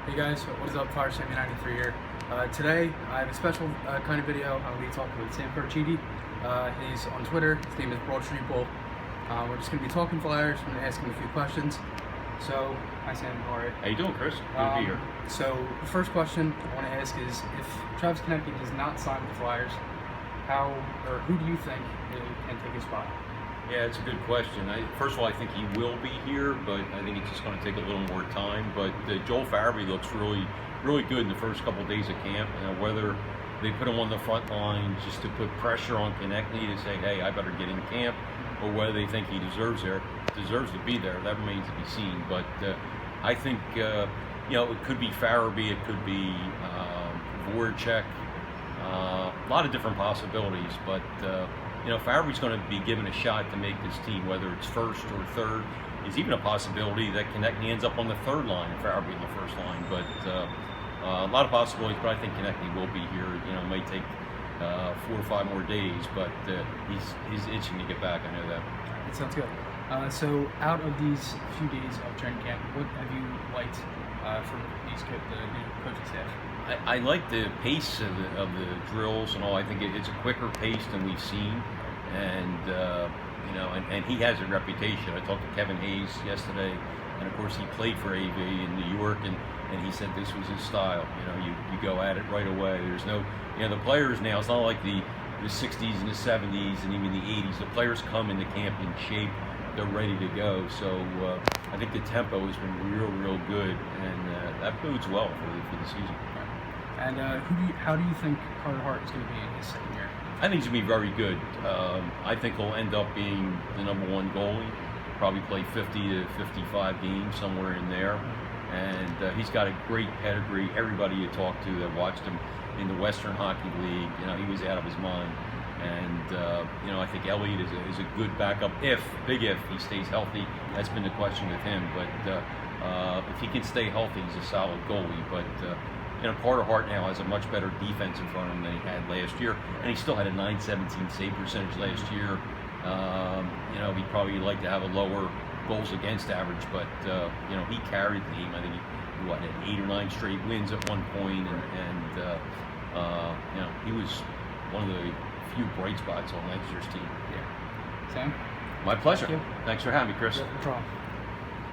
Hey guys, what is up? Fire Sammy 93 here. Today I have a special kind of video. I'll be talking with Sam Carchidi. He's on Twitter. His name is Broad Street Bull. We're just going to be talking Flyers. I'm going to ask him a few questions. So, hi Sam, how are you? How you doing, Chris? Good to be here. So, the first question I want to ask is, if Travis Konecny does not sign with the Flyers, who do you think can take his spot? Yeah, it's a good question. First of all, I think he will be here, but I think it's just going to take a little more time. But Joel Quenneville looks really good in the first couple of days of camp. Whether they put him on the front line just to put pressure on Konecny to say, hey, I better get in camp, or whether they think he deserves to be there, that remains to be seen. But I think it could be Farabee, it could be Voracek, a lot of different possibilities. But Farabee's going to be given a shot to make this team, whether it's first or third. There's even a possibility that Konecny ends up on the third line and Farabee on the first line. But a lot of possibilities, but I think Konecny will be here. It may take 4 or 5 more days, but he's itching to get back. I know that. That sounds good. So out of these few days of training camp, what have you liked from the new coaching staff? I like the pace of the drills and all. I think it's a quicker pace than we've seen, and and he has a reputation. I talked to Kevin Hayes yesterday, and of course he played for AV in New York, and he said this was his style. You go at it right away. There's no, the players now. It's not like the 60s and the 70s and even the 80s. The players come into camp in shape. They're ready to go. So I think the tempo has been real good, and that bodes well for the season. And how do you think Carter Hart is going to be in his second year? I think he's going to be very good. I think he'll end up being the #1 goalie. Probably play 50 to 55 games, somewhere in there. And he's got a great pedigree. Everybody you talk to that watched him in the Western Hockey League, he was out of his mind. And I think Elliott is a good backup if he stays healthy. That's been the question with him. But if he can stay healthy, he's a solid goalie. But Carter Hart now has a much better defense in front of him than he had last year, and he still had a .917 save percentage last year. He'd probably like to have a lower goals against average, but he carried the team. I think he had 8 or 9 straight wins at one point, and he was one of the few bright spots on next year's team. Yeah. Sam? My pleasure. Thank you. Thanks for having me, Chris. No problem.